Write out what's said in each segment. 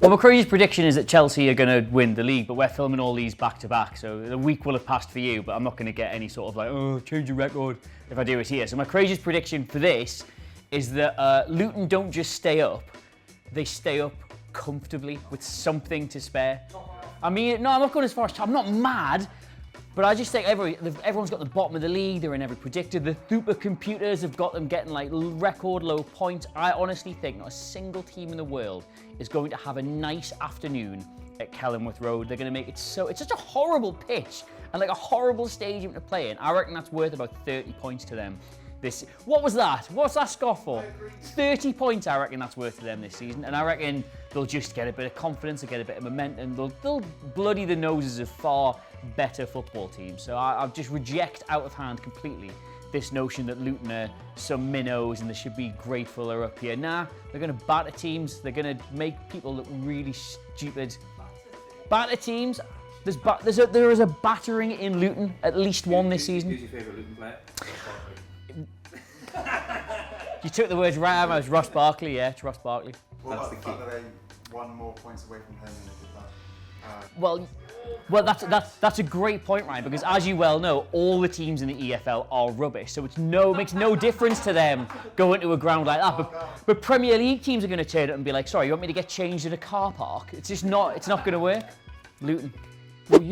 Well, my crazy prediction is that Chelsea are going to win the league, but we're filming all these back to back, so the week will have passed for you, but I'm not going to get any sort of like, oh, change your record if I do it here. So my craziest prediction for this is that Luton don't just stay up, they stay up comfortably with something to spare. I mean, no, I'm not going as far as, I'm not mad, but I just think everyone's got the bottom of the league, they're in every predictor, the supercomputers have got them getting like record low points. I honestly think not a single team in the world is going to have a nice afternoon at Kenilworth Road. They're going to make it so, it's such a horrible pitch and like a horrible stadium to play in. I reckon that's worth about 30 points to them. What was that? What's that scoff for? 30 points, I reckon that's worth to them this season. And I reckon they'll just get a bit of confidence, they'll get a bit of momentum. They'll bloody the noses of far better football teams. So I'll just reject out of hand completely this notion that Luton are some minnows and they should be grateful they're up here. Nah, they're going to batter teams. They're going to make people look really stupid. Batter teams. There is a battering in Luton, at least one this season. Who's your favourite Luton player? You took the words right out of my mouth. Ross Barkley, yeah, it's Ross Barkley. What about the fact that they won more points away from home than they did that? Well, that's a great point, Ryan, because as you well know, all the teams in the EFL are rubbish, so it makes no difference to them going to a ground like that. But Premier League teams are going to turn it and be like, sorry, you want me to get changed in a car park? It's not going to work. Luton. Well,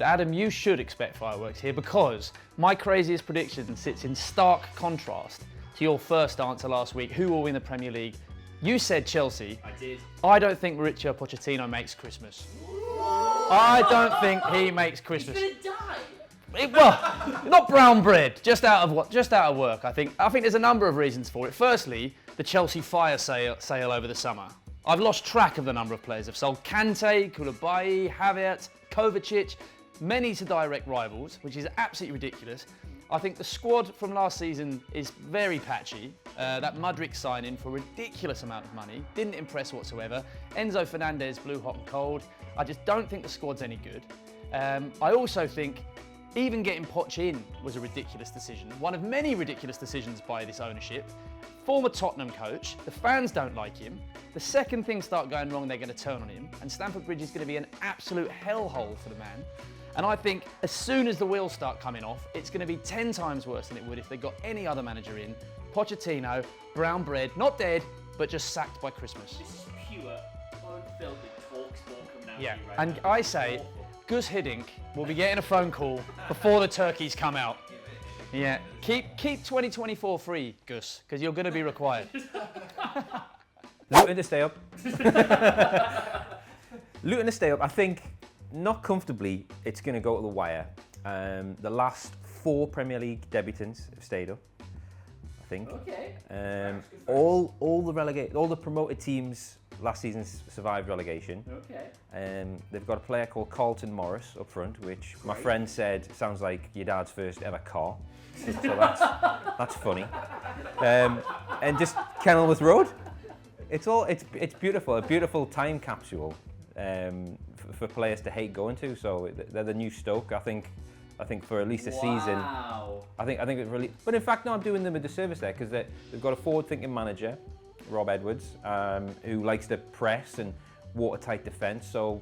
Adam, you should expect fireworks here because my craziest prediction sits in stark contrast to your first answer last week. Who will win the Premier League? You said Chelsea. I did. I don't think Mauricio Pochettino makes Christmas. I don't think he makes Christmas. He's gonna die. Well, not brown bread. Just out of work. I think there's a number of reasons for it. Firstly, the Chelsea fire sale over the summer. I've lost track of the number of players they've sold. Kante, Koulibaly, Havertz, Kovacic, many to direct rivals, which is absolutely ridiculous. I think the squad from last season is very patchy. That Mudryk signing for a ridiculous amount of money didn't impress whatsoever. Enzo Fernandez blew hot and cold. I just don't think the squad's any good. I also think even getting Poch in was a ridiculous decision. One of many ridiculous decisions by this ownership. Former Tottenham coach, the fans don't like him. The second things start going wrong, they're going to turn on him. And Stamford Bridge is going to be an absolute hellhole for the man. And I think as soon as the wheels start coming off, it's going to be 10 times worse than it would if they got any other manager in. Pochettino, brown bread, not dead, but just sacked by Christmas. This is pure, unfiltered talk sport coming out. Yeah, of you right and now. I say, Gus Hiddink will be getting a phone call before the turkeys come out. Yeah, keep 2024 free, Gus, because you're going to be required. Luton to stay up. Luton to stay up. I think not comfortably. It's going to go to the wire. The last 4 Premier League debutants have stayed up. I think. Okay. All the promoted teams last season survived relegation. Okay. They've got a player called Carlton Morris up front, which my friend said sounds like your dad's first ever car. So that's funny. And just Kenilworth Road. It's beautiful, a beautiful time capsule for players to hate going to. So they're the new Stoke. I think for at least a season. I think it's really. But in fact, no, I'm doing them a disservice there because they've got a forward-thinking manager, Rob Edwards, who likes to press and watertight defence. So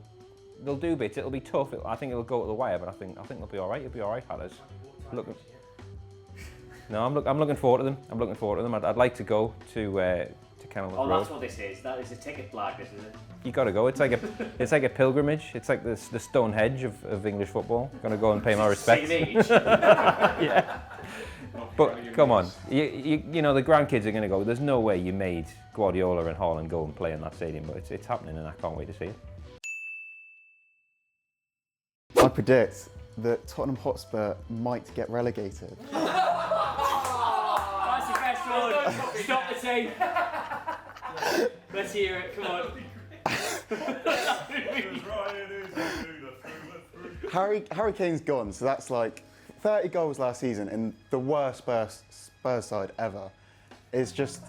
they'll do bits. It'll be tough. I think it'll go to the wire, but I think they'll be all right. It'll be all right, fellas. No, I'm looking forward to them. I'd like to go to Kenilworth Road. Oh, that's what this is. That is a ticket flag, this is it. You got to go. It's like a pilgrimage. It's like the Stonehenge of English football. Going to go and pay my respects. Yeah. But come on, you know the grandkids are going to go. There's no way you made Guardiola and Haaland go and play in that stadium, but it's happening, and I can't wait to see it. I predict that Tottenham Hotspur might get relegated. That's the best one. Stop the tape. Let's hear it. Come on. Harry Kane's gone, so that's like 30 goals last season in the worst Spurs side ever. It's just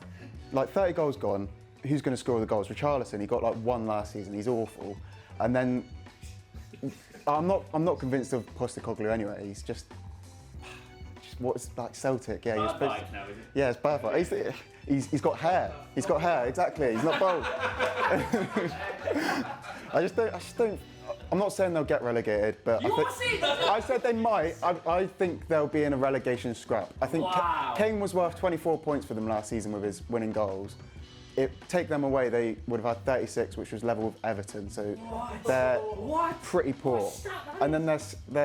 like 30 goals gone. Who's going to score the goals? Richarlison, he got like 1 last season. He's awful. And then I'm not convinced of Postecoglou anyway. He's just what's like Celtic? Yeah, Bad vibes now, is it? Yeah, it's bad vibes. He's got hair. He's got hair. Exactly. He's not bald. I just don't. I'm not saying they'll get relegated, but I said they might. I think they'll be in a relegation scrap. I think Kane was worth 24 points for them last season with his winning goals. Take them away, they would have had 36, which was level with Everton. So they're pretty poor. And then their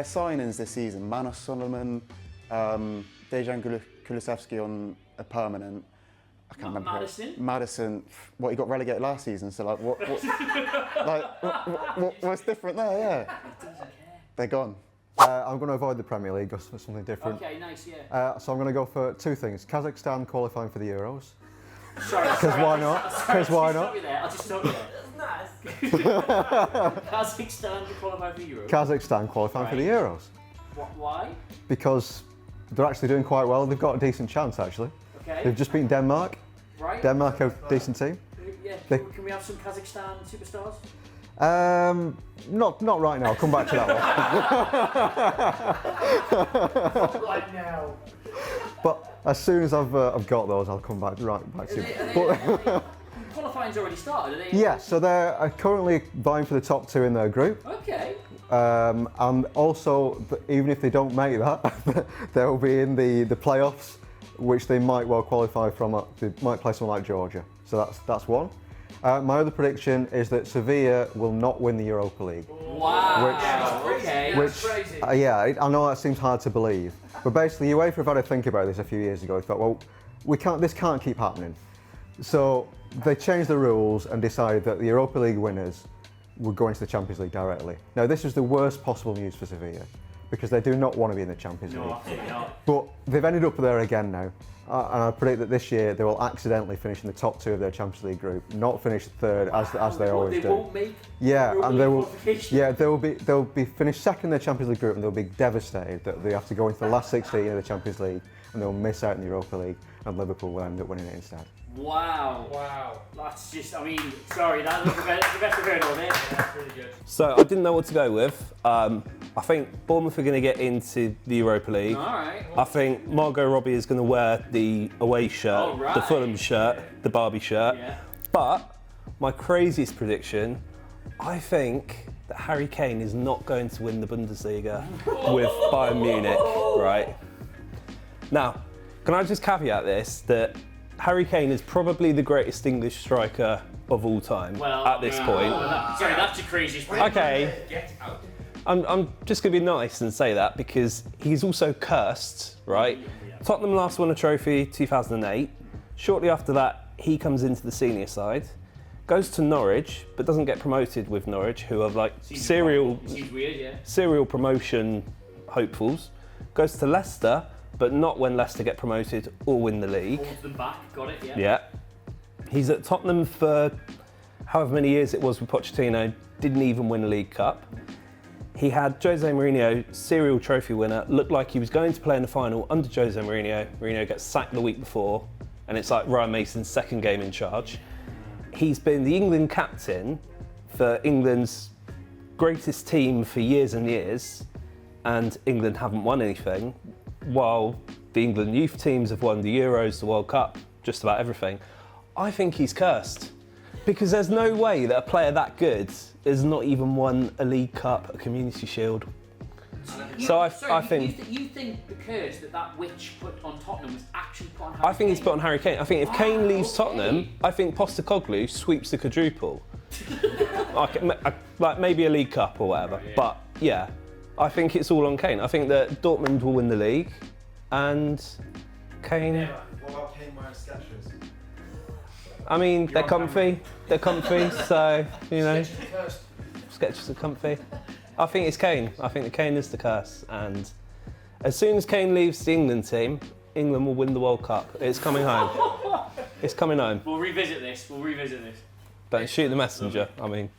signings this season: Manos Solomon, Dejan Kulusevski on a permanent. I can't remember. Madison. What, he got relegated last season? So like, what's different there? Yeah. They're gone. I'm going to avoid the Premier League, go for something different. Okay, nice, yeah. So I'm going to go for two things: Kazakhstan qualifying for the Euros. Sorry. Because why not? Because why not? I'll just stop you there. That's nice. Kazakhstan to qualify for Euros. Kazakhstan qualifying for the Euros. Why? Because they're actually doing quite well. They've got a decent chance, actually. Okay. They've just beaten Denmark. Right. Denmark are a decent team. Yeah. Can we have some Kazakhstan superstars? Not right now. I'll come back to that one. Not right now. But as soon as I've got those, I'll come back to it. Qualifying's already started, are they? Yeah, so they're currently vying for the top two in their group. Okay. And also, even if they don't make that, they'll be in the playoffs, which they might well qualify from. They might play someone like Georgia. So that's one. My other prediction is that Sevilla will not win the Europa League. Wow. Which, yeah, I know that seems hard to believe, but basically UEFA have had to think about this a few years ago. They thought, well, this can't keep happening. So they changed the rules and decided that the Europa League winners would go into the Champions League directly. Now, this is the worst possible news for Sevilla, because they do not want to be in the Champions League. Absolutely not. But they've ended up there again now. And I predict that this year they will accidentally finish in the top two of their Champions League group, not finish third as they always do. They won't make and they will. Yeah, they'll be finished second in their Champions League group, and they'll be devastated that they have to go into the last 16 of the Champions League, and they'll miss out in the Europa League, and Liverpool will end up winning it instead. Wow. That's just, I mean, sorry, that was the best I've heard all day. Yeah, that's really good. So I didn't know what to go with. I think Bournemouth are going to get into the Europa League. All right. I think Margot Robbie is going to wear the away shirt, the Fulham shirt, the Barbie shirt. Yeah. But my craziest prediction, I think that Harry Kane is not going to win the Bundesliga with Bayern Munich, right? Now, can I just caveat this, that Harry Kane is probably the greatest English striker of all time at this point. Sorry, that's the craziest. Okay. I'm just going to be nice and say that because he's also cursed, right? Tottenham last won a trophy 2008. Shortly after that, he comes into the senior side, goes to Norwich, but doesn't get promoted with Norwich, who are like serial promotion hopefuls. Goes to Leicester, but not when Leicester get promoted or win the league. Holds them back, got it, yeah. Yeah. He's at Tottenham for however many years it was with Pochettino, didn't even win a League Cup. He had Jose Mourinho, serial trophy winner, looked like he was going to play in the final under Jose Mourinho. Mourinho gets sacked the week before, and it's like Ryan Mason's second game in charge. He's been the England captain for England's greatest team for years and years, and England haven't won anything, while the England youth teams have won the Euros, the World Cup, just about everything. I think he's cursed. Because there's no way that a player that good has not even won a League Cup, a Community Shield. I think... You think the curse that witch put on Tottenham was actually put on Harry Kane? I think he's put on Harry Kane. I think if Kane leaves Tottenham, I think Postecoglou sweeps the quadruple. like maybe a League Cup or whatever. Yeah. But yeah, I think it's all on Kane. I think that Dortmund will win the league and Kane... Yeah. What about Kane wearing Skechers? I mean, they're comfy, so, you know, Skechers are comfy. I think it's Kane. I think that Kane is the curse. And as soon as Kane leaves the England team, England will win the World Cup. It's coming home. It's coming home. We'll revisit this. Don't shoot the messenger, I mean.